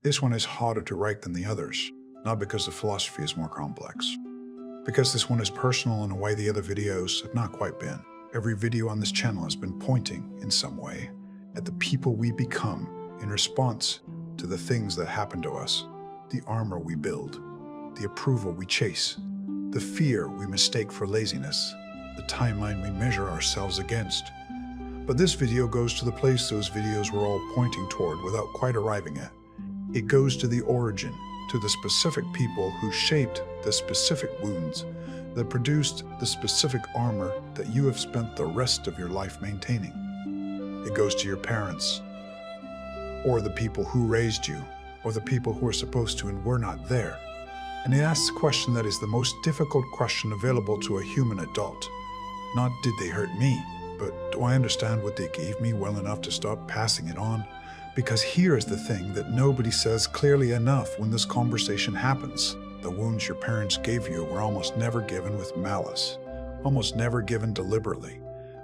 This one is harder to write than the others, not because the philosophy is more complex. Because this one is personal in a way the other videos have not quite been. Every video on this channel has been pointing, in some way, at the people we become in response to the things that happen to us, the armor we build, the approval we chase, the fear we mistake for laziness, the timeline we measure ourselves against. But this video goes to the place those videos were all pointing toward without quite arriving at. It goes to the origin, to the specific people who shaped the specific wounds that produced the specific armor that you have spent the rest of your life maintaining. It goes to your parents, or the people who raised you, or the people who are supposed to and were not there. And it asks a question that is the most difficult question available to a human adult. Not did they hurt me, but do I understand what they gave me well enough to stop passing it on? Because here is the thing that nobody says clearly enough when this conversation happens. The wounds your parents gave you were almost never given with malice, almost never given deliberately,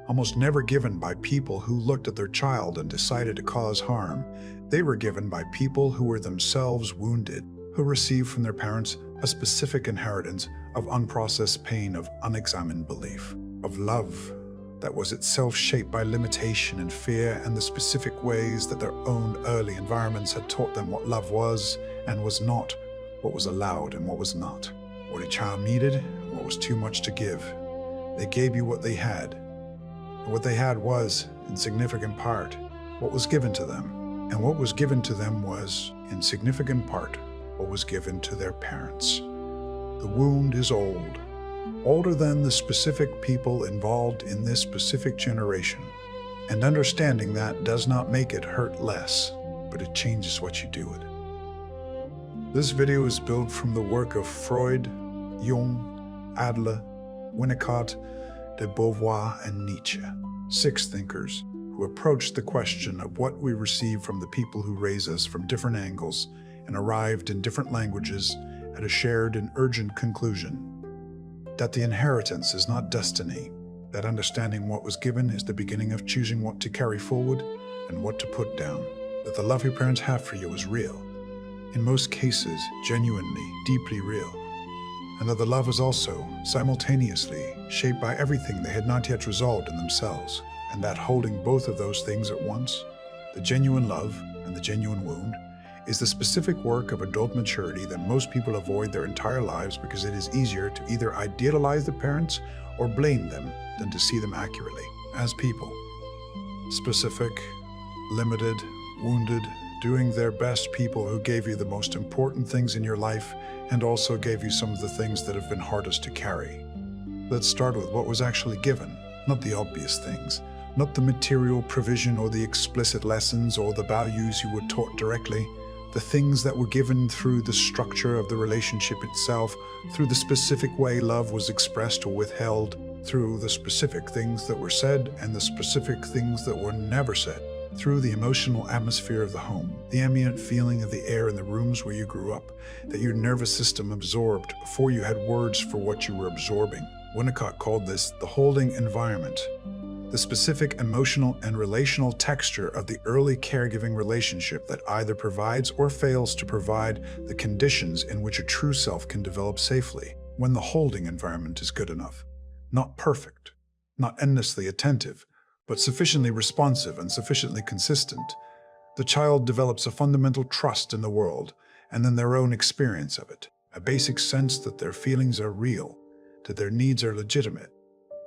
almost never given by people who looked at their child and decided to cause harm. They were given by people who were themselves wounded, who received from their parents a specific inheritance of unprocessed pain, of unexamined belief, of love that was itself shaped by limitation and fear and the specific ways that their own early environments had taught them what love was and was not, what was allowed and what was not, what a child needed and what was too much to give. They gave you what they had, and what they had was, in significant part, what was given to them, and what was given to them was, in significant part, what was given to their parents. The wound is old, older than the specific people involved in this specific generation, and understanding that does not make it hurt less, but it changes what you do with it. This video is built from the work of Freud, Jung, Adler, Winnicott, Beauvoir, and Nietzsche, 6 thinkers who approached the question of what we receive from the people who raise us from different angles and arrived in different languages at a shared and urgent conclusion: that the inheritance is not destiny, that understanding what was given is the beginning of choosing what to carry forward and what to put down, that the love your parents have for you is real, in most cases genuinely, deeply real, and that the love is also simultaneously shaped by everything they had not yet resolved in themselves, and that holding both of those things at once, the genuine love and the genuine wound, is the specific work of adult maturity that most people avoid their entire lives because it is easier to either idealize the parents or blame them than to see them accurately as people. Specific, limited, wounded, doing their best people who gave you the most important things in your life and also gave you some of the things that have been hardest to carry. Let's start with what was actually given, not the obvious things, not the material provision or the explicit lessons or the values you were taught directly. The things that were given through the structure of the relationship itself, through the specific way love was expressed or withheld, through the specific things that were said and the specific things that were never said, through the emotional atmosphere of the home, the ambient feeling of the air in the rooms where you grew up, that your nervous system absorbed before you had words for what you were absorbing. Winnicott called this the holding environment. The specific emotional and relational texture of the early caregiving relationship that either provides or fails to provide the conditions in which a true self can develop safely when the holding environment is good enough. Not perfect, not endlessly attentive, but sufficiently responsive and sufficiently consistent. The child develops a fundamental trust in the world and in their own experience of it, a basic sense that their feelings are real, that their needs are legitimate,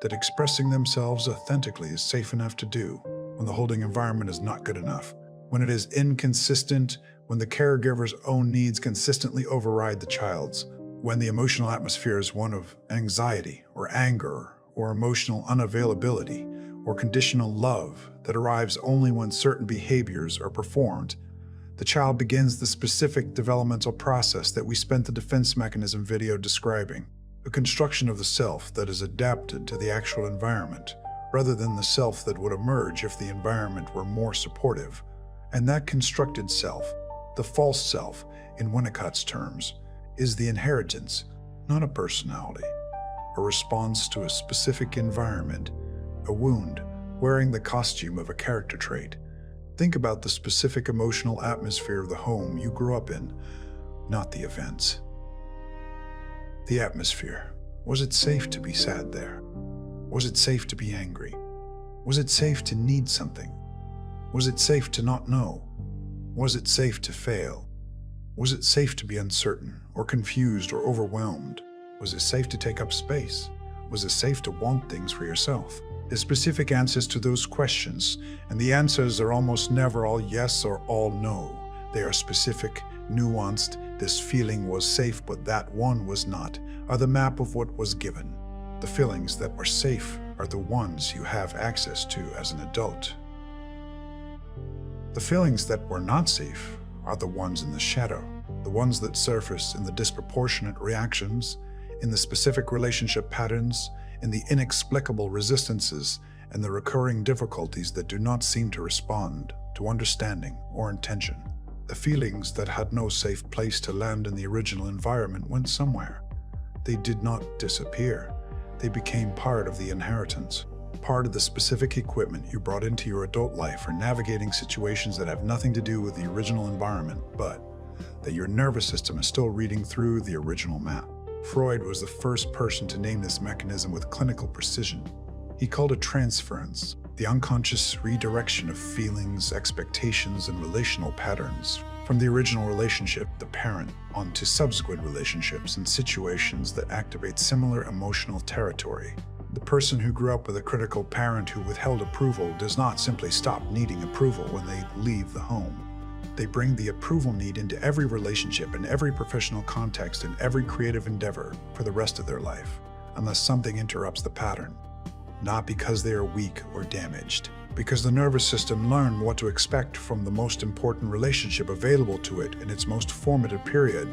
that expressing themselves authentically is safe enough to do when the holding environment is not good enough, when it is inconsistent, when the caregiver's own needs consistently override the child's, when the emotional atmosphere is one of anxiety or anger or emotional unavailability or conditional love that arrives only when certain behaviors are performed. The child begins the specific developmental process that we spent the defense mechanism video describing. A construction of the self that is adapted to the actual environment, rather than the self that would emerge if the environment were more supportive. And that constructed self, the false self in Winnicott's terms, is the inheritance, not a personality, a response to a specific environment, a wound wearing the costume of a character trait. Think about the specific emotional atmosphere of the home you grew up in, not the events. The atmosphere. Was it safe to be sad there? Was it safe to be angry? Was it safe to need something? Was it safe to not know? Was it safe to fail? Was it safe to be uncertain, or confused, or overwhelmed? Was it safe to take up space? Was it safe to want things for yourself? There's specific answers to those questions, and the answers are almost never all yes or all no. They are specific, nuanced. This feeling was safe, but that one was not, are the map of what was given. The feelings that were safe are the ones you have access to as an adult. The feelings that were not safe are the ones in the shadow, the ones that surface in the disproportionate reactions, in the specific relationship patterns, in the inexplicable resistances, and the recurring difficulties that do not seem to respond to understanding or intention. The feelings that had no safe place to land in the original environment went somewhere. They did not disappear. They became part of the inheritance, part of the specific equipment you brought into your adult life for navigating situations that have nothing to do with the original environment, but that your nervous system is still reading through the original map. Freud was the first person to name this mechanism with clinical precision. He called it transference, the unconscious redirection of feelings, expectations, and relational patterns from the original relationship, the parent, onto subsequent relationships and situations that activate similar emotional territory. The person who grew up with a critical parent who withheld approval does not simply stop needing approval when they leave the home. They bring the approval need into every relationship, in every professional context, in every creative endeavor for the rest of their life, unless something interrupts the pattern. Not because they are weak or damaged, because the nervous system learned what to expect from the most important relationship available to it in its most formative period,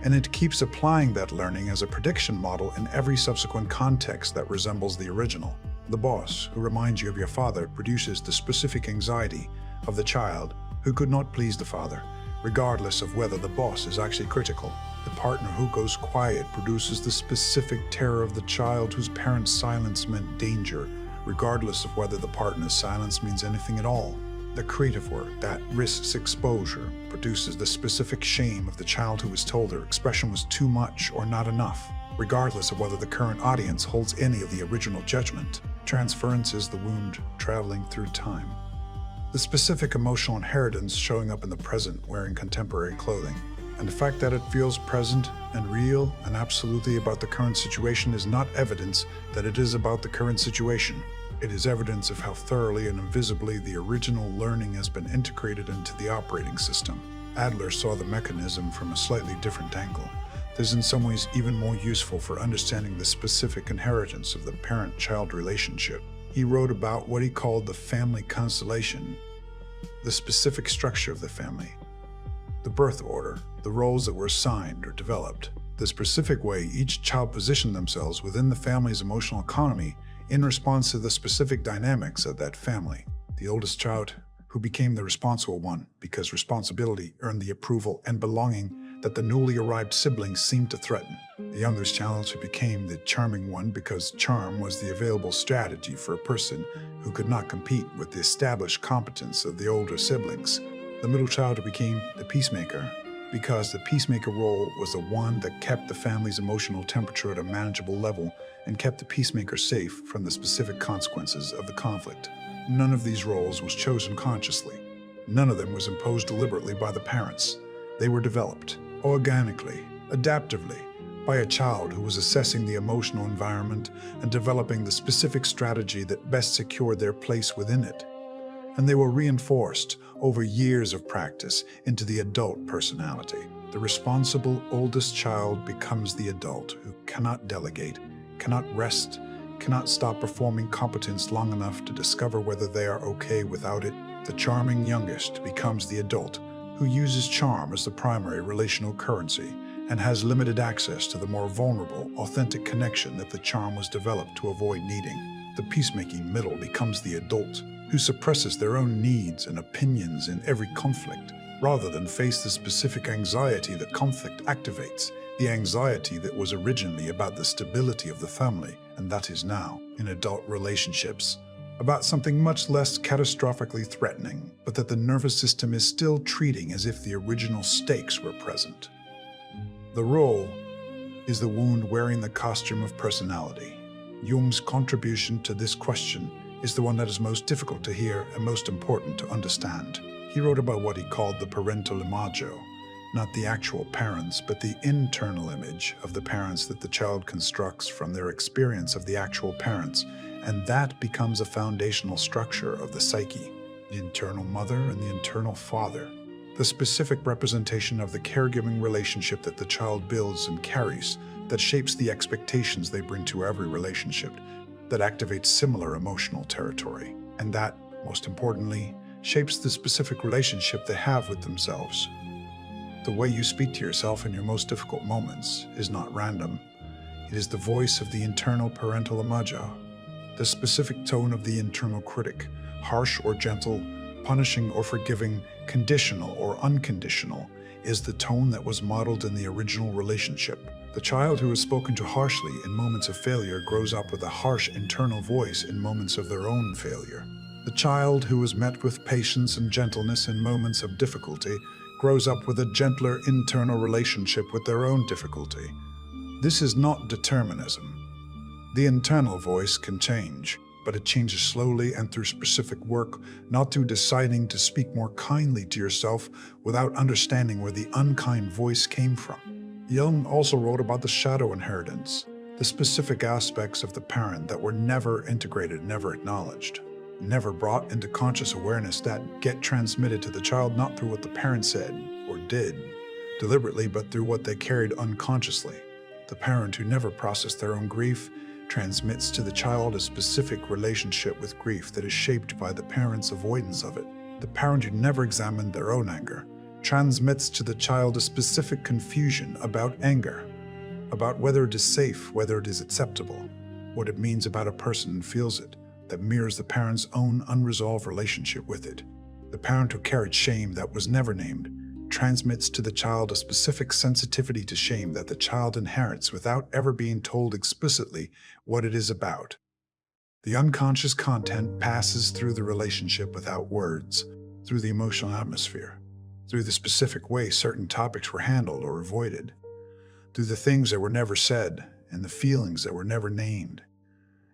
and it keeps applying that learning as a prediction model in every subsequent context that resembles the original. The boss, who reminds you of your father, produces the specific anxiety of the child who could not please the father, regardless of whether the boss is actually critical. The partner who goes quiet produces the specific terror of the child whose parent's silence meant danger, regardless of whether the partner's silence means anything at all. The creative work that risks exposure produces the specific shame of the child who was told their expression was too much or not enough, regardless of whether the current audience holds any of the original judgment. Transference is the wound traveling through time. The specific emotional inheritance showing up in the present wearing contemporary clothing. And the fact that it feels present and real and absolutely about the current situation is not evidence that it is about the current situation. It is evidence of how thoroughly and invisibly the original learning has been integrated into the operating system. Adler saw the mechanism from a slightly different angle. This is in some ways even more useful for understanding the specific inheritance of the parent-child relationship. He wrote about what he called the family constellation, the specific structure of the family, the birth order, the roles that were assigned or developed, the specific way each child positioned themselves within the family's emotional economy in response to the specific dynamics of that family. The oldest child who became the responsible one because responsibility earned the approval and belonging that the newly arrived siblings seemed to threaten. The youngest child who became the charming one because charm was the available strategy for a person who could not compete with the established competence of the older siblings. The middle child who became the peacemaker because the peacemaker role was the one that kept the family's emotional temperature at a manageable level and kept the peacemaker safe from the specific consequences of the conflict. None of these roles was chosen consciously. None of them was imposed deliberately by the parents. They were developed organically, adaptively, by a child who was assessing the emotional environment and developing the specific strategy that best secured their place within it. And they were reinforced over years of practice into the adult personality. The responsible oldest child becomes the adult who cannot delegate, cannot rest, cannot stop performing competence long enough to discover whether they are okay without it. The charming youngest becomes the adult who uses charm as the primary relational currency and has limited access to the more vulnerable, authentic connection that the charm was developed to avoid needing. The peacemaking middle becomes the adult who suppresses their own needs and opinions in every conflict, rather than face the specific anxiety that conflict activates, the anxiety that was originally about the stability of the family, and that is now, in adult relationships, about something much less catastrophically threatening, but that the nervous system is still treating as if the original stakes were present. The role is the wound wearing the costume of personality. Jung's contribution to this question is the one that is most difficult to hear and most important to understand. He wrote about what he called the parental imago, not the actual parents, but the internal image of the parents that the child constructs from their experience of the actual parents, and that becomes a foundational structure of the psyche, the internal mother and the internal father, the specific representation of the caregiving relationship that the child builds and carries, that shapes the expectations they bring to every relationship, that activates similar emotional territory, and that, most importantly, shapes the specific relationship they have with themselves. The way you speak to yourself in your most difficult moments is not random. It is the voice of the internal parental imago, the specific tone of the internal critic, harsh or gentle, punishing or forgiving, conditional or unconditional, is the tone that was modeled in the original relationship. The child who is spoken to harshly in moments of failure grows up with a harsh internal voice in moments of their own failure. The child who is met with patience and gentleness in moments of difficulty grows up with a gentler internal relationship with their own difficulty. This is not determinism. The internal voice can change, but it changes slowly and through specific work, not through deciding to speak more kindly to yourself without understanding where the unkind voice came from. Jung also wrote about the shadow inheritance, the specific aspects of the parent that were never integrated, never acknowledged, never brought into conscious awareness, that get transmitted to the child not through what the parent said or did deliberately, but through what they carried unconsciously. The parent who never processed their own grief transmits to the child a specific relationship with grief that is shaped by the parent's avoidance of it. The parent who never examined their own anger transmits to the child a specific confusion about anger, about whether it is safe, whether it is acceptable, what it means about a person and feels it, that mirrors the parent's own unresolved relationship with it. The parent who carried shame that was never named transmits to the child a specific sensitivity to shame that the child inherits without ever being told explicitly what it is about. The unconscious content passes through the relationship without words, through the emotional atmosphere, through the specific way certain topics were handled or avoided, through the things that were never said and the feelings that were never named.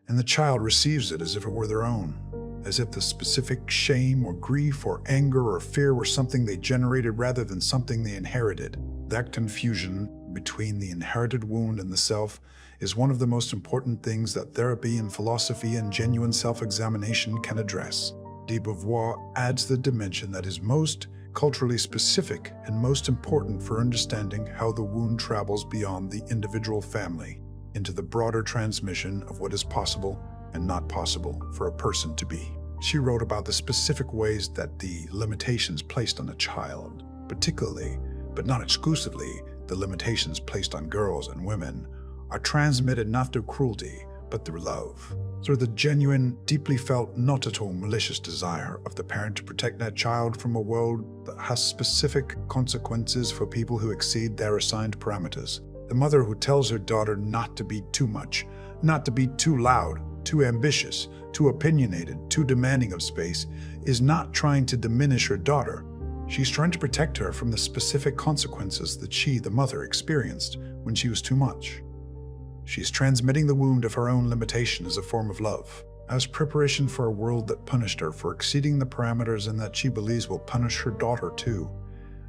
And the child receives it as if it were their own, as if the specific shame or grief or anger or fear were something they generated rather than something they inherited. That confusion between the inherited wound and the self is one of the most important things that therapy and philosophy and genuine self-examination can address. Beauvoir adds the dimension that is most culturally specific and most important for understanding how the wound travels beyond the individual family into the broader transmission of what is possible and not possible for a person to be. She wrote about the specific ways that the limitations placed on a child, particularly, but not exclusively, the limitations placed on girls and women, are transmitted not through cruelty, but through love, through the genuine, deeply felt, not at all malicious desire of the parent to protect that child from a world that has specific consequences for people who exceed their assigned parameters. The mother who tells her daughter not to be too much, not to be too loud, too ambitious, too opinionated, too demanding of space, is not trying to diminish her daughter. She's trying to protect her from the specific consequences that she, the mother, experienced when she was too much. She's transmitting the wound of her own limitation as a form of love, as preparation for a world that punished her for exceeding the parameters and that she believes will punish her daughter too.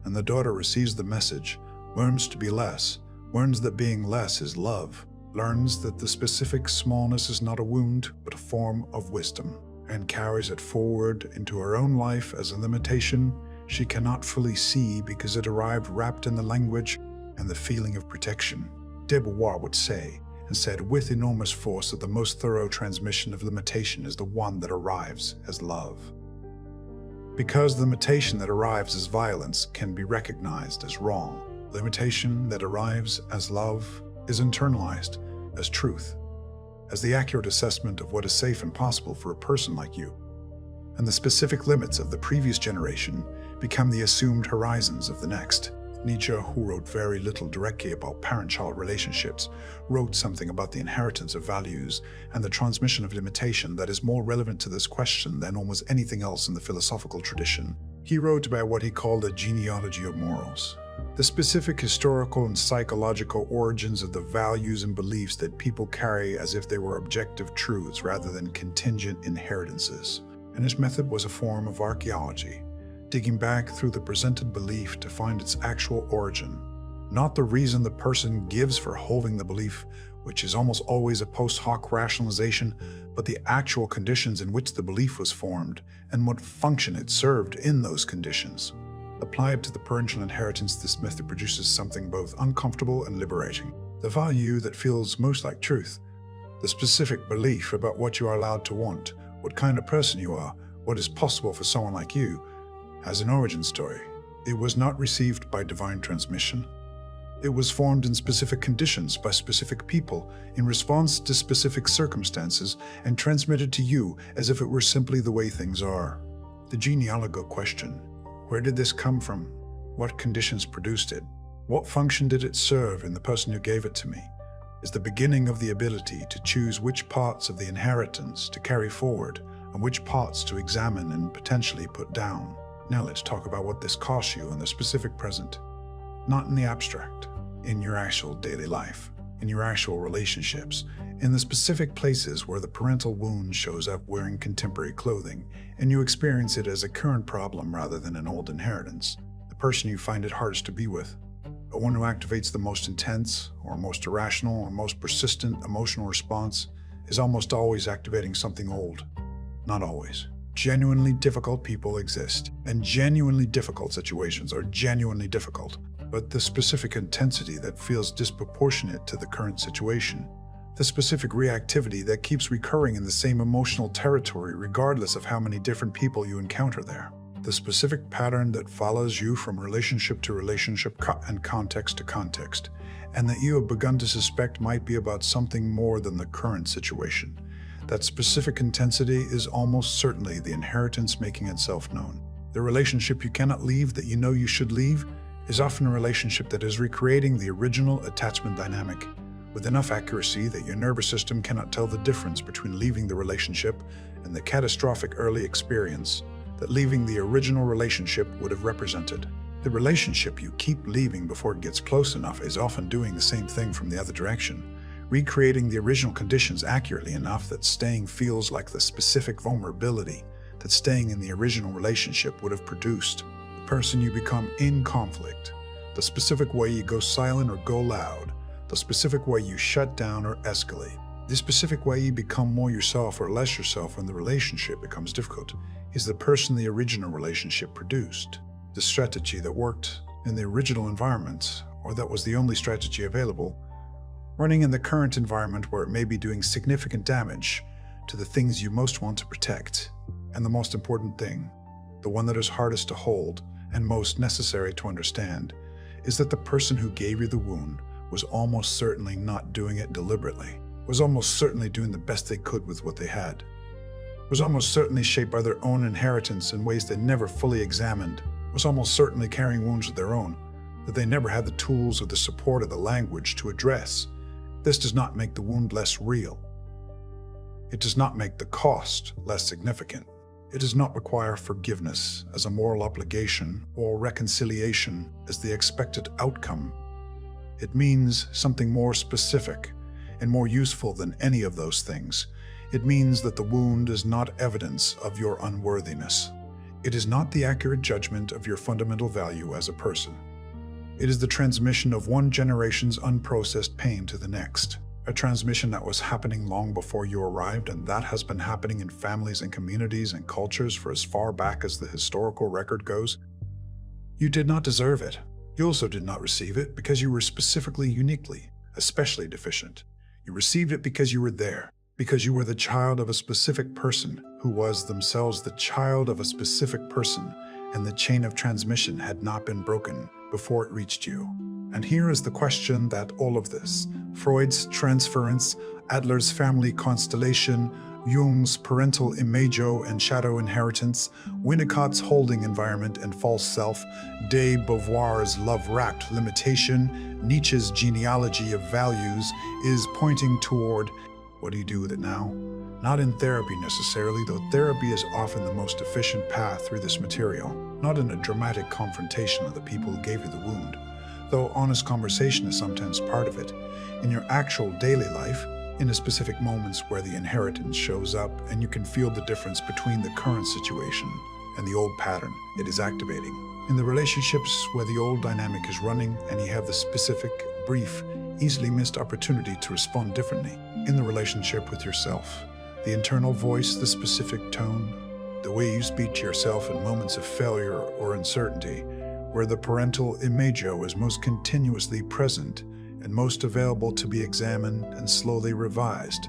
And the daughter receives the message, learns to be less, learns that being less is love, learns that the specific smallness is not a wound, but a form of wisdom, and carries it forward into her own life as a limitation she cannot fully see because it arrived wrapped in the language and the feeling of protection. Beauvoir would say, and said with enormous force, that the most thorough transmission of limitation is the one that arrives as love. Because the limitation that arrives as violence can be recognized as wrong, limitation that arrives as love is internalized as truth, as the accurate assessment of what is safe and possible for a person like you. And the specific limits of the previous generation become the assumed horizons of the next. Nietzsche, who wrote very little directly about parent-child relationships, wrote something about the inheritance of values and the transmission of limitation that is more relevant to this question than almost anything else in the philosophical tradition. He wrote about what he called a genealogy of morals, the specific historical and psychological origins of the values and beliefs that people carry as if they were objective truths rather than contingent inheritances. And his method was a form of archaeology, digging back through the presented belief to find its actual origin, not the reason the person gives for holding the belief, which is almost always a post hoc rationalization, but the actual conditions in which the belief was formed and what function it served in those conditions. Applied to the parental inheritance, this method produces something both uncomfortable and liberating. The value that feels most like truth, the specific belief about what you are allowed to want, what kind of person you are, what is possible for someone like you, has an origin story. It was not received by divine transmission. It was formed in specific conditions by specific people in response to specific circumstances and transmitted to you as if it were simply the way things are. The genealogical question: where did this come from? What conditions produced it? What function did it serve in the person who gave it to me? Is the beginning of the ability to choose which parts of the inheritance to carry forward and which parts to examine and potentially put down. Now let's talk about what this costs you in the specific present. Not in the abstract, in your actual daily life, in your actual relationships, in the specific places where the parental wound shows up wearing contemporary clothing, and you experience it as a current problem rather than an old inheritance. The person you find it hardest to be with, the one who activates the most intense, or most irrational, or most persistent emotional response, is almost always activating something old. Not always. Genuinely difficult people exist, and genuinely difficult situations are genuinely difficult, but the specific intensity that feels disproportionate to the current situation, the specific reactivity that keeps recurring in the same emotional territory regardless of how many different people you encounter there, the specific pattern that follows you from relationship to relationship and context to context, and that you have begun to suspect might be about something more than the current situation. That specific intensity is almost certainly the inheritance making itself known. The relationship you cannot leave that you know you should leave is often a relationship that is recreating the original attachment dynamic with enough accuracy that your nervous system cannot tell the difference between leaving the relationship and the catastrophic early experience that leaving the original relationship would have represented. The relationship you keep leaving before it gets close enough is often doing the same thing from the other direction, recreating the original conditions accurately enough that staying feels like the specific vulnerability that staying in the original relationship would have produced. The person you become in conflict, the specific way you go silent or go loud, the specific way you shut down or escalate, the specific way you become more yourself or less yourself when the relationship becomes difficult, is the person the original relationship produced. The strategy that worked in the original environment, or that was the only strategy available, running in the current environment where it may be doing significant damage to the things you most want to protect. And the most important thing, the one that is hardest to hold and most necessary to understand, is that the person who gave you the wound was almost certainly not doing it deliberately, was almost certainly doing the best they could with what they had, was almost certainly shaped by their own inheritance in ways they never fully examined, was almost certainly carrying wounds of their own that they never had the tools or the support or the language to address. This does not make the wound less real. It does not make the cost less significant. It does not require forgiveness as a moral obligation or reconciliation as the expected outcome. It means something more specific and more useful than any of those things. It means that the wound is not evidence of your unworthiness. It is not the accurate judgment of your fundamental value as a person. It is the transmission of one generation's unprocessed pain to the next, a transmission that was happening long before you arrived, and that has been happening in families and communities and cultures for as far back as the historical record goes. You did not deserve it. You also did not receive it because you were specifically, uniquely, especially deficient. You received it because you were there, because you were the child of a specific person who was themselves the child of a specific person, and the chain of transmission had not been broken before it reached you. And here is the question that all of this, Freud's transference, Adler's family constellation, Jung's parental imago and shadow inheritance, Winnicott's holding environment and false self, Beauvoir's love-wrapped limitation, Nietzsche's genealogy of values is pointing toward what do you do with it now? Not in therapy necessarily, though therapy is often the most efficient path through this material, not in a dramatic confrontation of the people who gave you the wound, though honest conversation is sometimes part of it. In your actual daily life, in the specific moments where the inheritance shows up and you can feel the difference between the current situation and the old pattern it is activating. In the relationships where the old dynamic is running and you have the specific, brief, easily missed opportunity to respond differently. In the relationship with yourself, the internal voice, the specific tone, the way you speak to yourself in moments of failure or uncertainty, where the parental imago is most continuously present and most available to be examined and slowly revised.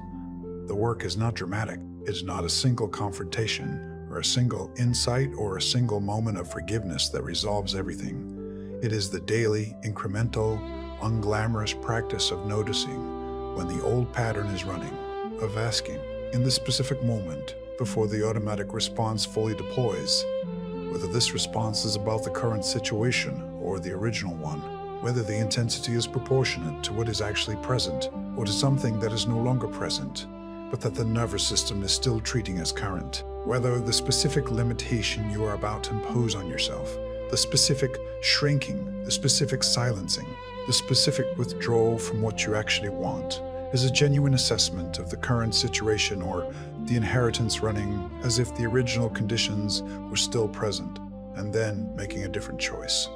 The work is not dramatic. It is not a single confrontation or a single insight or a single moment of forgiveness that resolves everything. It is the daily, incremental, unglamorous practice of noticing when the old pattern is running, of asking, in the specific moment before the automatic response fully deploys, whether this response is about the current situation or the original one, whether the intensity is proportionate to what is actually present or to something that is no longer present, but that the nervous system is still treating as current, whether the specific limitation you are about to impose on yourself, the specific shrinking, the specific silencing, the specific withdrawal from what you actually want, is a genuine assessment of the current situation or the inheritance running as if the original conditions were still present, and then making a different choice.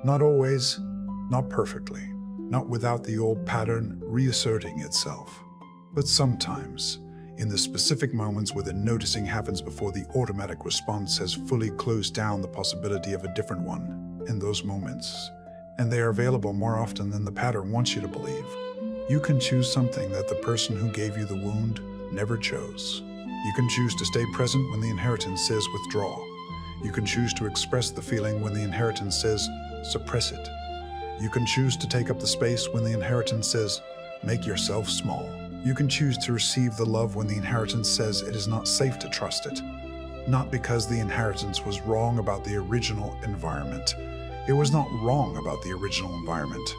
Not always, not perfectly, not without the old pattern reasserting itself, but sometimes, in the specific moments where the noticing happens before the automatic response has fully closed down the possibility of a different one, in those moments, and they are available more often than the pattern wants you to believe. You can choose something that the person who gave you the wound never chose. You can choose to stay present when the inheritance says withdraw. You can choose to express the feeling when the inheritance says suppress it. You can choose to take up the space when the inheritance says make yourself small. You can choose to receive the love when the inheritance says it is not safe to trust it. Not because the inheritance was wrong about the original environment. It was not wrong about the original environment.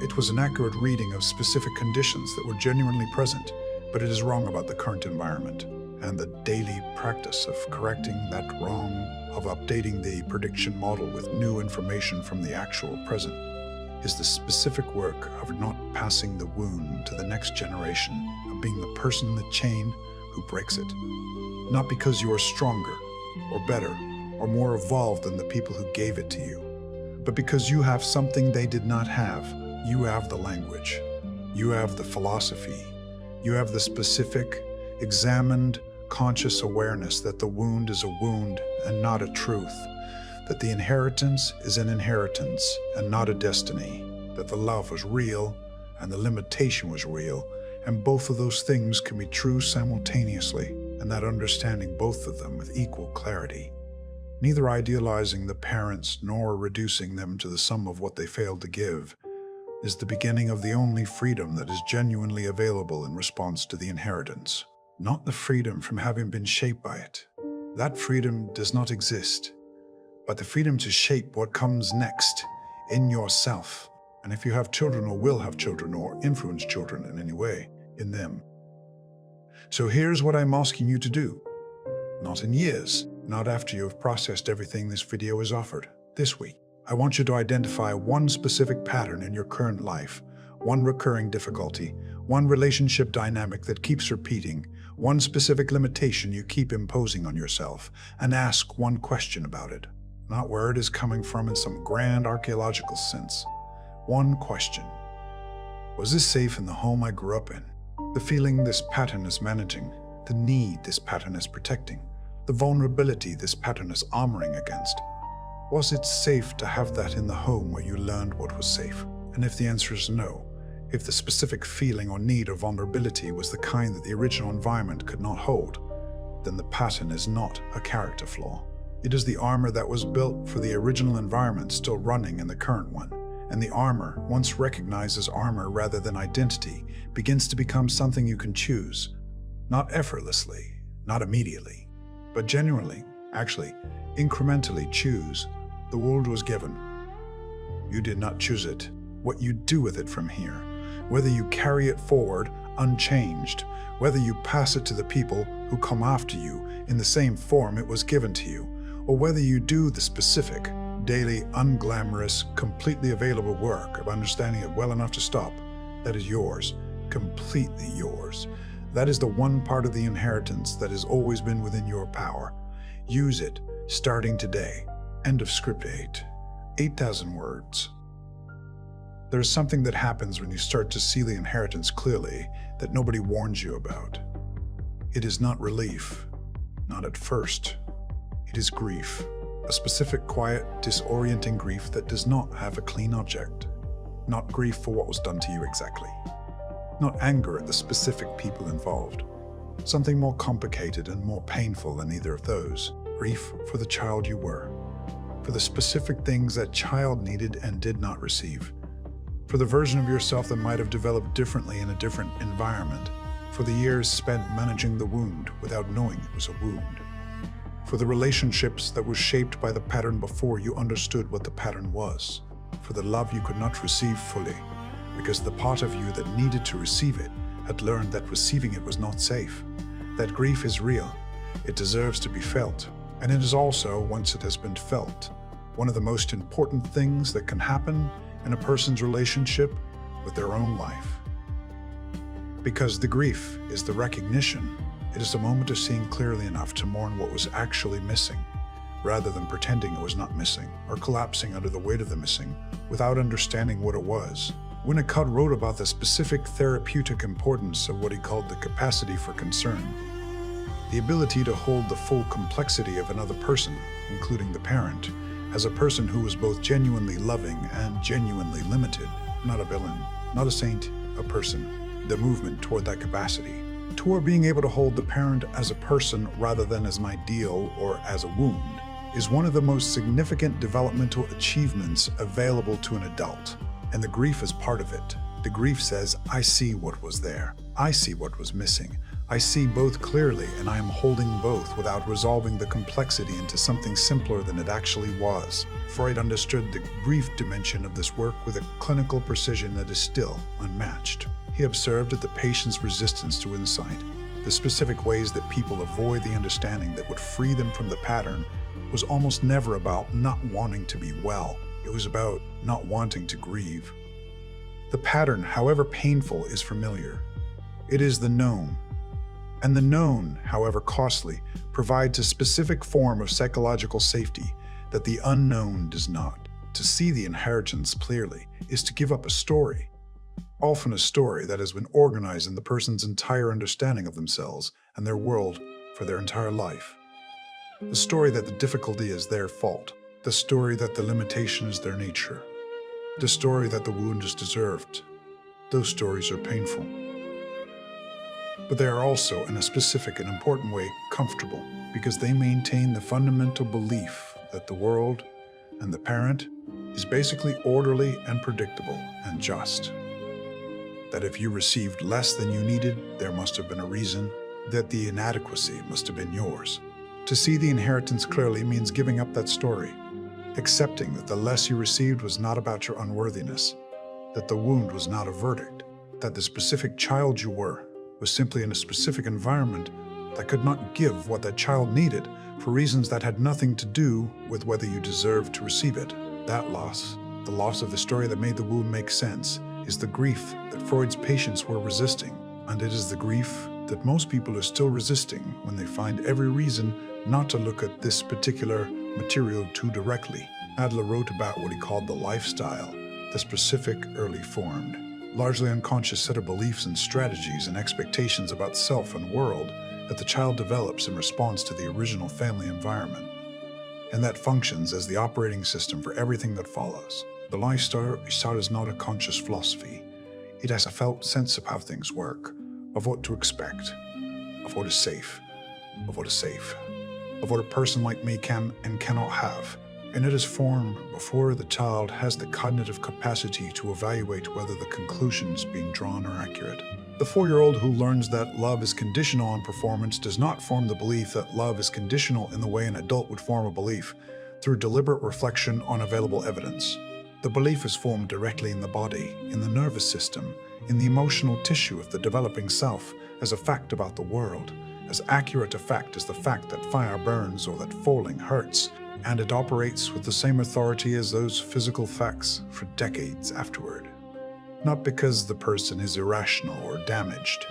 It was an accurate reading of specific conditions that were genuinely present, but it is wrong about the current environment. And the daily practice of correcting that wrong, of updating the prediction model with new information from the actual present, is the specific work of not passing the wound to the next generation, of being the person in the chain who breaks it. Not because you are stronger, or better, or more evolved than the people who gave it to you, but because you have something they did not have. You have the language, you have the philosophy, you have the specific, examined, conscious awareness that the wound is a wound and not a truth, that the inheritance is an inheritance and not a destiny, that the love was real and the limitation was real, and both of those things can be true simultaneously, and that understanding both of them with equal clarity, neither idealizing the parents nor reducing them to the sum of what they failed to give, is the beginning of the only freedom that is genuinely available in response to the inheritance. Not the freedom from having been shaped by it. That freedom does not exist, but the freedom to shape what comes next in yourself. And if you have children or will have children or influence children in any way, in them. So here's what I'm asking you to do. Not in years, not after you have processed everything this video has offered. This week, I want you to identify one specific pattern in your current life, one recurring difficulty, one relationship dynamic that keeps repeating, one specific limitation you keep imposing on yourself, and ask one question about it. Not where it is coming from in some grand archaeological sense. One question. Was this safe in the home I grew up in? The feeling this pattern is managing, the need this pattern is protecting, the vulnerability this pattern is armoring against. Was it safe to have that in the home where you learned what was safe? And if the answer is no, if the specific feeling or need or vulnerability was the kind that the original environment could not hold, then the pattern is not a character flaw. It is the armor that was built for the original environment still running in the current one. And the armor, once recognized as armor rather than identity, begins to become something you can choose, not effortlessly, not immediately, but genuinely, actually, incrementally choose, the world was given. You did not choose it. What you do with it from here, whether you carry it forward unchanged, whether you pass it to the people who come after you in the same form it was given to you, or whether you do the specific, daily, unglamorous, completely available work of understanding it well enough to stop, that is yours, completely yours. That is the one part of the inheritance that has always been within your power. Use it, starting today. End of script 8. 8,000 words. There is something that happens when you start to see the inheritance clearly that nobody warns you about. It is not relief, not at first. It is grief, a specific, quiet, disorienting grief that does not have a clean object. Not grief for what was done to you exactly. Not anger at the specific people involved. Something more complicated and more painful than either of those. Grief for the child you were. For the specific things that child needed and did not receive. For the version of yourself that might have developed differently in a different environment. For the years spent managing the wound without knowing it was a wound. For the relationships that were shaped by the pattern before you understood what the pattern was. For the love you could not receive fully, because the part of you that needed to receive it had learned that receiving it was not safe. That grief is real. It deserves to be felt. And it is also, once it has been felt, one of the most important things that can happen in a person's relationship with their own life. Because the grief is the recognition, it is the moment of seeing clearly enough to mourn what was actually missing, rather than pretending it was not missing or collapsing under the weight of the missing without understanding what it was. Winnicott wrote about the specific therapeutic importance of what he called the capacity for concern. The ability to hold the full complexity of another person, including the parent, as a person who was both genuinely loving and genuinely limited, not a villain, not a saint, a person. The movement toward that capacity, toward being able to hold the parent as a person rather than as an ideal or as a wound, is one of the most significant developmental achievements available to an adult. And the grief is part of it. The grief says, I see what was there. I see what was missing. I see both clearly, and I am holding both without resolving the complexity into something simpler than it actually was. Freud understood the grief dimension of this work with a clinical precision that is still unmatched. He observed that the patient's resistance to insight, the specific ways that people avoid the understanding that would free them from the pattern, was almost never about not wanting to be well. It was about not wanting to grieve. The pattern, however painful, is familiar. It is the known. And the known, however costly, provides a specific form of psychological safety that the unknown does not. To see the inheritance clearly is to give up a story, often a story that has been organized in the person's entire understanding of themselves and their world for their entire life. The story that the difficulty is their fault, the story that the limitation is their nature, the story that the wound is deserved. Those stories are painful. But they are also, in a specific and important way, comfortable, because they maintain the fundamental belief that the world and the parent is basically orderly and predictable and just. That if you received less than you needed, there must have been a reason, that the inadequacy must have been yours. To see the inheritance clearly means giving up that story, accepting that the less you received was not about your unworthiness, that the wound was not a verdict, that the specific child you were was simply in a specific environment that could not give what that child needed for reasons that had nothing to do with whether you deserved to receive it. That loss, the loss of the story that made the wound make sense, is the grief that Freud's patients were resisting. And it is the grief that most people are still resisting when they find every reason not to look at this particular material too directly. Adler wrote about what he called the lifestyle, the specific, early formed, largely unconscious set of beliefs and strategies and expectations about self and world that the child develops in response to the original family environment, and that functions as the operating system for everything that follows. The lifestyle is not a conscious philosophy. It has a felt sense of how things work, of what to expect, of what is safe, of what a person like me can and cannot have, and it is formed before the child has the cognitive capacity to evaluate whether the conclusions being drawn are accurate. The 4-year-old who learns that love is conditional on performance does not form the belief that love is conditional in the way an adult would form a belief, through deliberate reflection on available evidence. The belief is formed directly in the body, in the nervous system, in the emotional tissue of the developing self, as a fact about the world, as accurate a fact as the fact that fire burns or that falling hurts, and it operates with the same authority as those physical facts for decades afterward. Not because the person is irrational or damaged,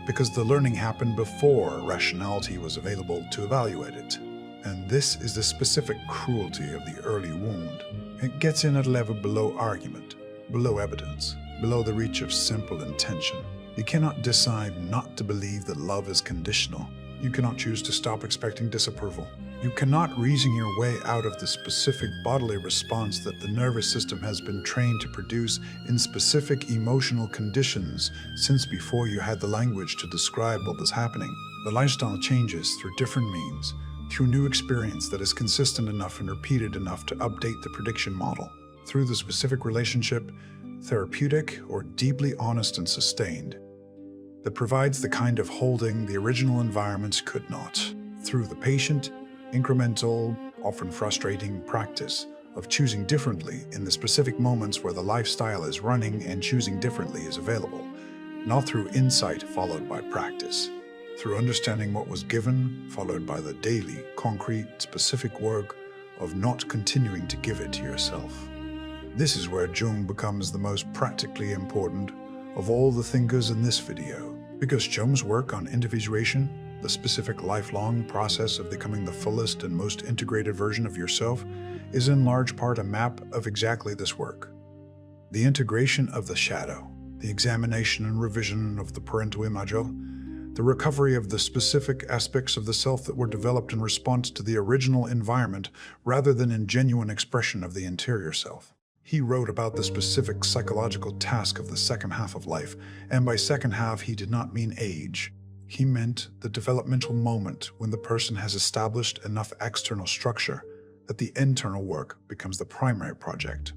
because the learning happened before rationality was available to evaluate it. And this is the specific cruelty of the early wound. It gets in at a level below argument, below evidence, below the reach of simple intention. You cannot decide not to believe that love is conditional. You cannot choose to stop expecting disapproval. You cannot reason your way out of the specific bodily response that the nervous system has been trained to produce in specific emotional conditions since before you had the language to describe what was happening. The lifestyle changes through different means, through new experience that is consistent enough and repeated enough to update the prediction model, through the specific relationship, therapeutic or deeply honest and sustained, that provides the kind of holding the original environments could not, through the patient, incremental, often frustrating practice of choosing differently in the specific moments where the lifestyle is running and choosing differently is available, not through insight followed by practice, through understanding what was given followed by the daily, concrete, specific work of not continuing to give it to yourself. This is where Jung becomes the most practically important of all the thinkers in this video, because Jung's work on individuation, the specific lifelong process of becoming the fullest and most integrated version of yourself, is in large part a map of exactly this work. The integration of the shadow, the examination and revision of the parental imago, the recovery of the specific aspects of the self that were developed in response to the original environment rather than in genuine expression of the interior self. He wrote about the specific psychological task of the second half of life, and by second half he did not mean age. He meant the developmental moment when the person has established enough external structure that the internal work becomes the primary project,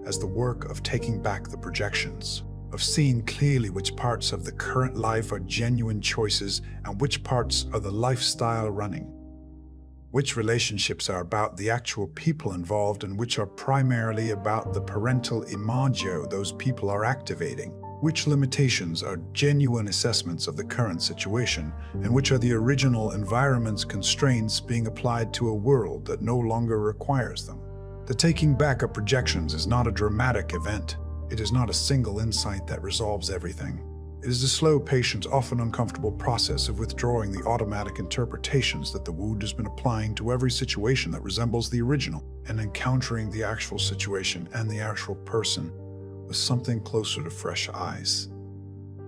as the work of taking back the projections, of seeing clearly which parts of the current life are genuine choices and which parts are the lifestyle running, which relationships are about the actual people involved and which are primarily about the parental imago those people are activating, which limitations are genuine assessments of the current situation, and which are the original environment's constraints being applied to a world that no longer requires them. The taking back of projections is not a dramatic event. It is not a single insight that resolves everything. It is a slow, patient, often uncomfortable process of withdrawing the automatic interpretations that the wound has been applying to every situation that resembles the original, and encountering the actual situation and the actual person with something closer to fresh eyes.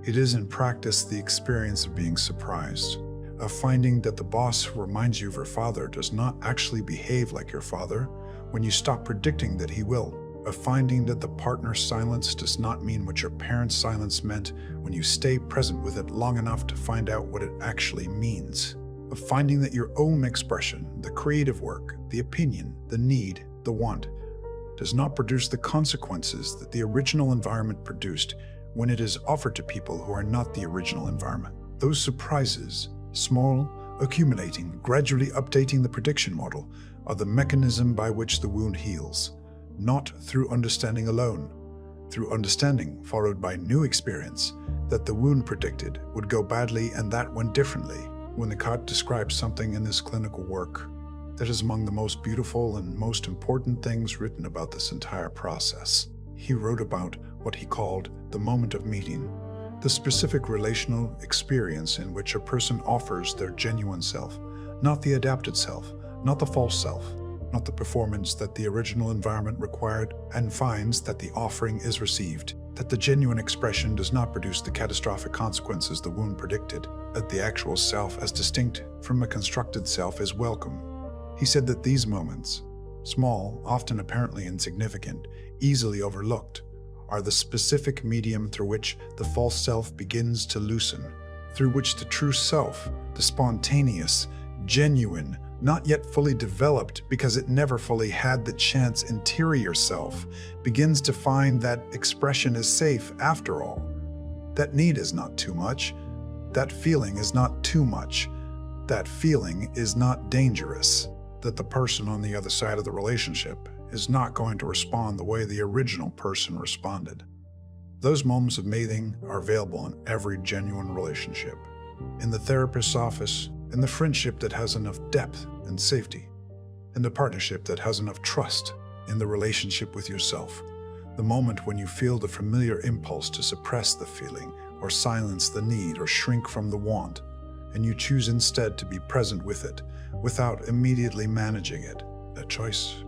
It is in practice the experience of being surprised, of finding that the boss who reminds you of your father does not actually behave like your father when you stop predicting that he will, of finding that the partner's silence does not mean what your parents' silence meant when you stay present with it long enough to find out what it actually means, of finding that your own expression, the creative work, the opinion, the need, the want, does not produce the consequences that the original environment produced when it is offered to people who are not the original environment. Those surprises, small, accumulating, gradually updating the prediction model, are the mechanism by which the wound heals, not through understanding alone, through understanding followed by new experience that the wound predicted would go badly and that went differently. Winnicott describes something in this clinical work that is among the most beautiful and most important things written about this entire process. He wrote about what he called the moment of meeting, the specific relational experience in which a person offers their genuine self, not the adapted self, not the false self, not the performance that the original environment required, and finds that the offering is received, that the genuine expression does not produce the catastrophic consequences the wound predicted, that the actual self as distinct from a constructed self is welcome. He said that these moments, small, often apparently insignificant, easily overlooked, are the specific medium through which the false self begins to loosen, through which the true self, the spontaneous, genuine, not yet fully developed because it never fully had the chance interior self, begins to find that expression is safe after all. That need is not too much. That feeling is not too much. That feeling is not dangerous. That the person on the other side of the relationship is not going to respond the way the original person responded. Those moments of mating are available in every genuine relationship. In the therapist's office, in the friendship that has enough depth and safety, in the partnership that has enough trust, in the relationship with yourself. The moment when you feel the familiar impulse to suppress the feeling, or silence the need, or shrink from the want, and you choose instead to be present with it, without immediately managing it. That choice,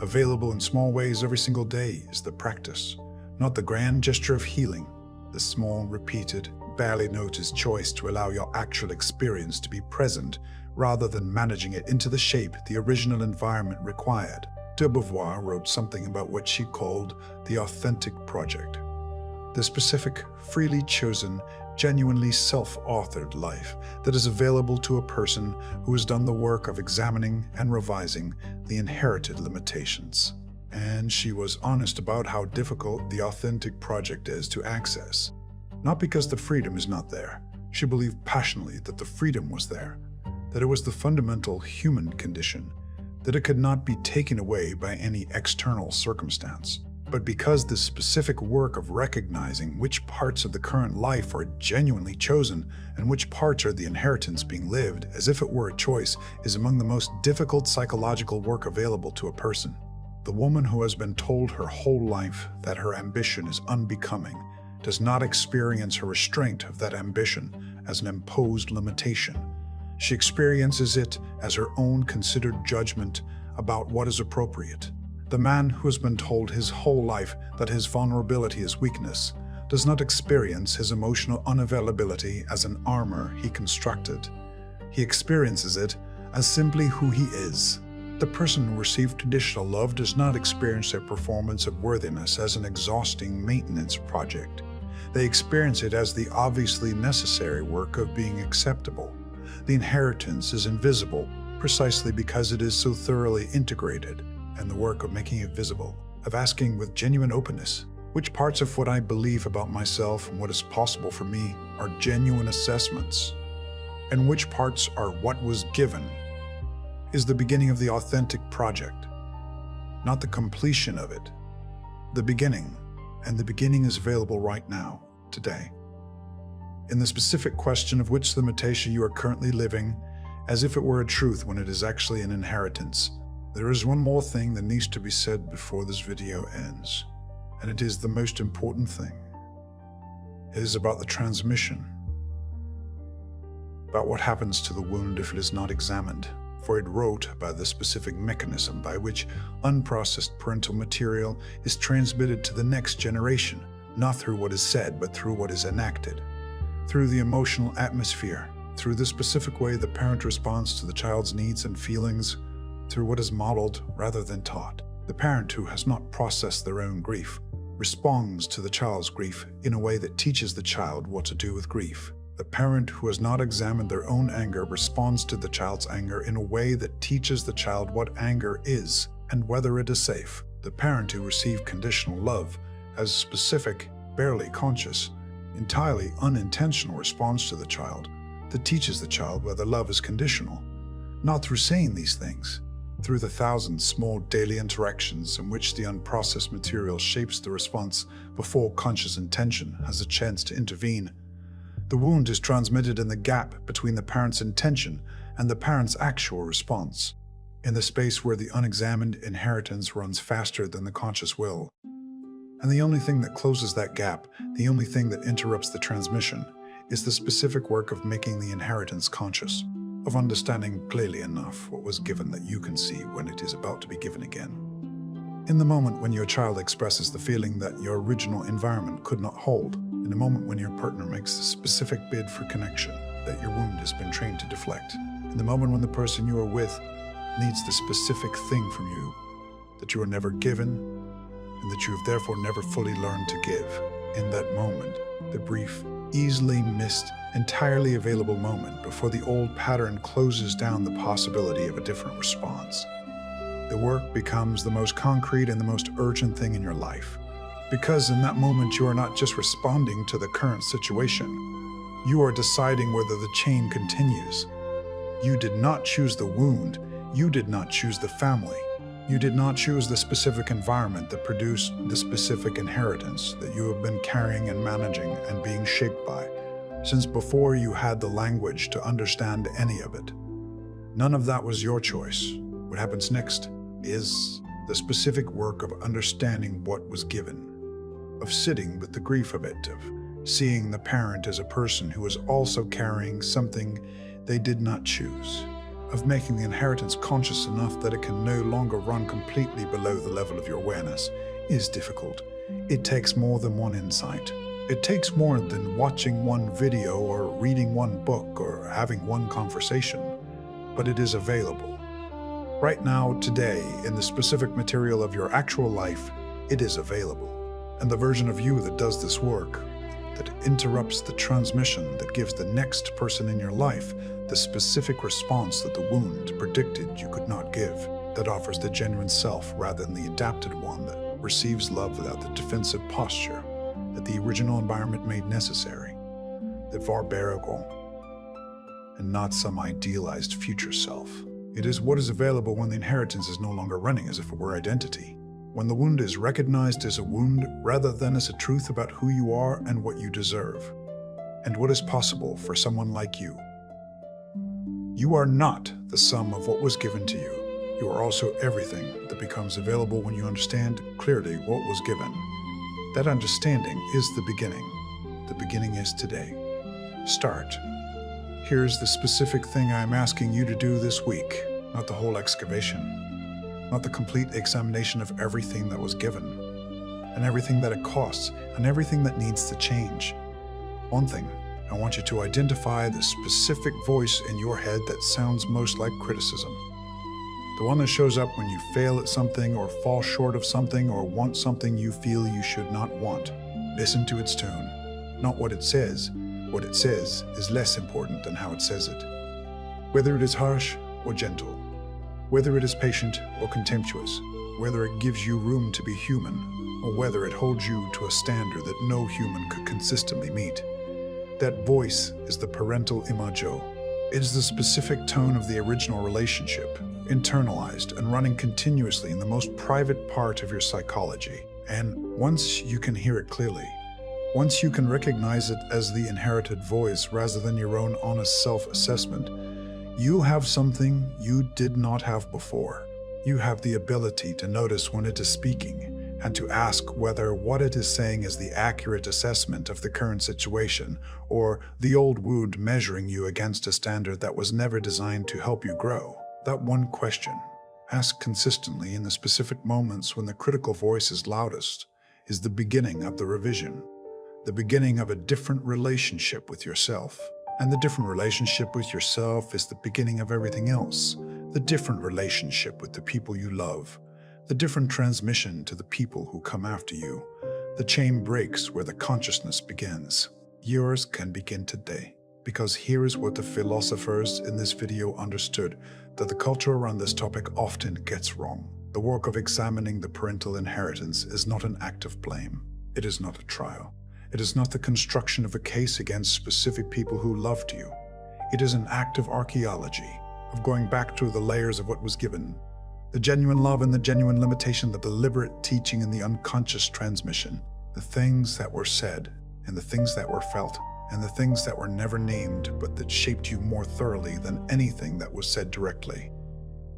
available in small ways every single day, is the practice, not the grand gesture of healing, the small, repeated, barely noticed choice to allow your actual experience to be present rather than managing it into the shape the original environment required. Beauvoir wrote something about what she called the authentic project. The specific, freely chosen, genuinely self-authored life that is available to a person who has done the work of examining and revising the inherited limitations. And she was honest about how difficult the authentic project is to access. Not because the freedom is not there. She believed passionately that the freedom was there, that it was the fundamental human condition, that it could not be taken away by any external circumstance. But because this specific work of recognizing which parts of the current life are genuinely chosen and which parts are the inheritance being lived as if it were a choice is among the most difficult psychological work available to a person. The woman who has been told her whole life that her ambition is unbecoming does not experience her restraint of that ambition as an imposed limitation. She experiences it as her own considered judgment about what is appropriate. The man who has been told his whole life that his vulnerability is weakness does not experience his emotional unavailability as an armor he constructed. He experiences it as simply who he is. The person who received traditional love does not experience their performance of worthiness as an exhausting maintenance project. They experience it as the obviously necessary work of being acceptable. The inheritance is invisible precisely because it is so thoroughly integrated, and the work of making it visible, of asking with genuine openness, which parts of what I believe about myself and what is possible for me are genuine assessments, and which parts are what was given, is the beginning of the authentic project, not the completion of it. The beginning, and the beginning is available right now, today. In the specific question of which limitation you are currently living, as if it were a truth when it is actually an inheritance, there is one more thing that needs to be said before this video ends, and it is the most important thing. It is about the transmission, about what happens to the wound if it is not examined. Freud wrote about the specific mechanism by which unprocessed parental material is transmitted to the next generation, not through what is said, but through what is enacted, through the emotional atmosphere, through the specific way the parent responds to the child's needs and feelings, through what is modeled rather than taught. The parent who has not processed their own grief responds to the child's grief in a way that teaches the child what to do with grief. The parent who has not examined their own anger responds to the child's anger in a way that teaches the child what anger is and whether it is safe. The parent who received conditional love has a specific, barely conscious, entirely unintentional response to the child that teaches the child whether love is conditional, not through saying these things, through the thousand small daily interactions in which the unprocessed material shapes the response before conscious intention has a chance to intervene. The wound is transmitted in the gap between the parent's intention and the parent's actual response, in the space where the unexamined inheritance runs faster than the conscious will. And the only thing that closes that gap, the only thing that interrupts the transmission, is the specific work of making the inheritance conscious, of understanding clearly enough what was given that you can see when it is about to be given again. In the moment when your child expresses the feeling that your original environment could not hold, in the moment when your partner makes the specific bid for connection that your wound has been trained to deflect, in the moment when the person you are with needs the specific thing from you that you are never given and that you have therefore never fully learned to give, in that moment, the brief, easily missed, entirely available moment before the old pattern closes down the possibility of a different response. The work becomes the most concrete and the most urgent thing in your life. Because in that moment you are not just responding to the current situation, you are deciding whether the chain continues. You did not choose the wound, you did not choose the family, you did not choose the specific environment that produced the specific inheritance that you have been carrying and managing and being shaped by, since before you had the language to understand any of it. None of that was your choice. What happens next is the specific work of understanding what was given, of sitting with the grief of it, of seeing the parent as a person who is also carrying something they did not choose, of making the inheritance conscious enough that it can no longer run completely below the level of your awareness, is difficult. It takes more than one insight. It takes more than watching one video or reading one book or having one conversation, but it is available. Right now, today, in the specific material of your actual life, it is available. And the version of you that does this work, that interrupts the transmission that gives the next person in your life the specific response that the wound predicted you could not give, that offers the genuine self rather than the adapted one that receives love without the defensive posture that the original environment made necessary, the Beauvoir, and not some idealized future self. It is what is available when the inheritance is no longer running as if it were identity. When the wound is recognized as a wound rather than as a truth about who you are and what you deserve, and what is possible for someone like you. You are not the sum of what was given to you. You are also everything that becomes available when you understand clearly what was given. That understanding is the beginning. The beginning is today. Start. Here's the specific thing I'm asking you to do this week, not the whole excavation, not the complete examination of everything that was given, and everything that it costs, and everything that needs to change. One thing, I want you to identify the specific voice in your head that sounds most like criticism. The one that shows up when you fail at something or fall short of something or want something you feel you should not want. Listen to its tone, not what it says. What it says is less important than how it says it. Whether it is harsh or gentle, whether it is patient or contemptuous, whether it gives you room to be human, or whether it holds you to a standard that no human could consistently meet. That voice is the parental Imago. It is the specific tone of the original relationship, internalized and running continuously in the most private part of your psychology. And once you can hear it clearly, once you can recognize it as the inherited voice rather than your own honest self-assessment, you have something you did not have before. You have the ability to notice when it is speaking and to ask whether what it is saying is the accurate assessment of the current situation or the old wound measuring you against a standard that was never designed to help you grow. That one question, asked consistently in the specific moments when the critical voice is loudest, is the beginning of the revision. The beginning of a different relationship with yourself. And the different relationship with yourself is the beginning of everything else. The different relationship with the people you love. The different transmission to the people who come after you. The chain breaks where the consciousness begins. Yours can begin today. Because here is what the philosophers in this video understood that the culture around this topic often gets wrong. The work of examining the parental inheritance is not an act of blame. It is not a trial. It is not the construction of a case against specific people who loved you. It is an act of archaeology, of going back through the layers of what was given. The genuine love and the genuine limitation, the deliberate teaching and the unconscious transmission. The things that were said, and the things that were felt, and the things that were never named but that shaped you more thoroughly than anything that was said directly.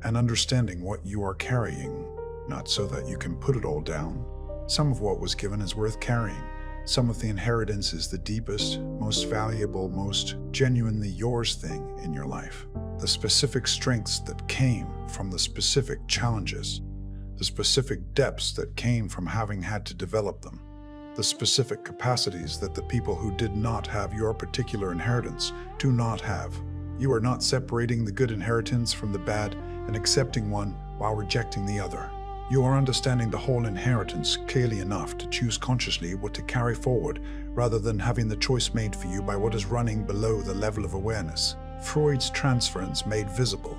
And understanding what you are carrying, not so that you can put it all down. Some of what was given is worth carrying. Some of the inheritance is the deepest, most valuable, most genuinely yours thing in your life. The specific strengths that came from the specific challenges, the specific depths that came from having had to develop them, the specific capacities that the people who did not have your particular inheritance do not have. You are not separating the good inheritance from the bad and accepting one while rejecting the other. You are understanding the whole inheritance clearly enough to choose consciously what to carry forward, rather than having the choice made for you by what is running below the level of awareness. Freud's transference made visible,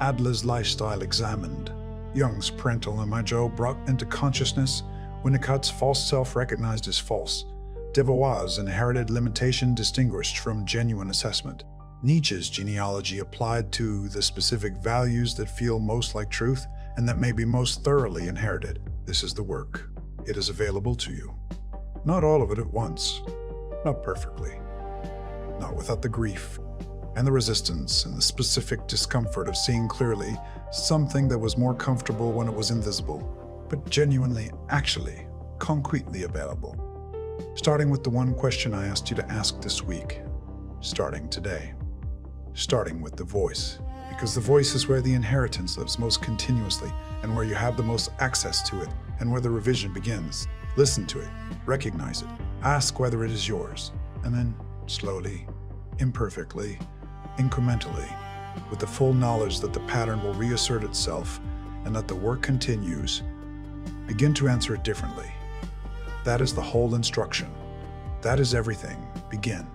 Adler's lifestyle examined, Jung's parental Imago brought into consciousness, Winnicott's false self recognized as false, Beauvoir's inherited limitation distinguished from genuine assessment, Nietzsche's genealogy applied to the specific values that feel most like truth and that may be most thoroughly inherited. This is the work. It is available to you. Not all of it at once, not perfectly, not without the grief and the resistance and the specific discomfort of seeing clearly something that was more comfortable when it was invisible, but genuinely, actually, concretely available. Starting with the one question I asked you to ask this week, starting today. Starting with the voice, because the voice is where the inheritance lives most continuously and where you have the most access to it and where the revision begins. Listen to it, recognize it, ask whether it is yours, and then slowly, imperfectly, incrementally, with the full knowledge that the pattern will reassert itself and that the work continues, begin to answer it differently. That is the whole instruction. That is everything. Begin.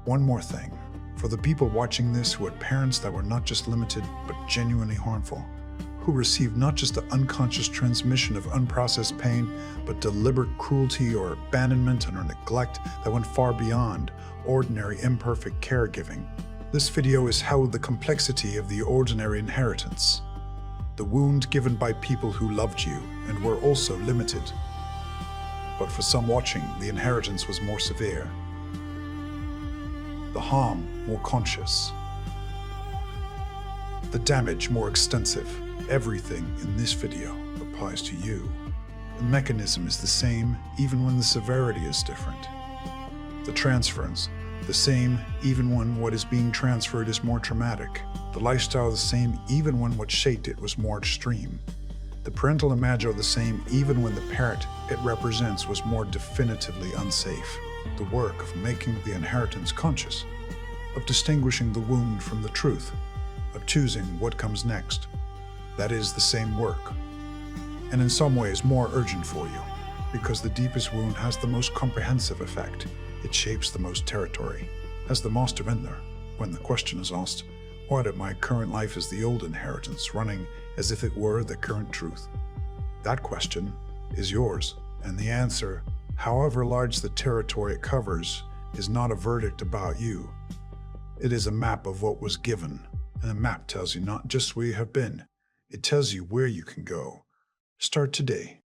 One more thing. For the people watching this who had parents that were not just limited, but genuinely harmful, who received not just the unconscious transmission of unprocessed pain, but deliberate cruelty or abandonment or neglect that went far beyond ordinary imperfect caregiving, this video is how the complexity of the ordinary inheritance, the wound given by people who loved you and were also limited. But for some watching, the inheritance was more severe, the harm more conscious, the damage more extensive. Everything in this video applies to you. The mechanism is the same even when the severity is different. The transference, the same even when what is being transferred is more traumatic. The lifestyle the same even when what shaped it was more extreme. The parental imago the same even when the parent it represents was more definitively unsafe. The work of making the inheritance conscious, of distinguishing the wound from the truth, of choosing what comes next. That is the same work, and in some ways more urgent for you, because the deepest wound has the most comprehensive effect. It shapes the most territory. As the master vendor, when the question is asked, what in my current life is the old inheritance running as if it were the current truth? That question is yours, and the answer, however large the territory it covers, is not a verdict about you. It is a map of what was given, and a map tells you not just where you have been, it tells you where you can go. Start today.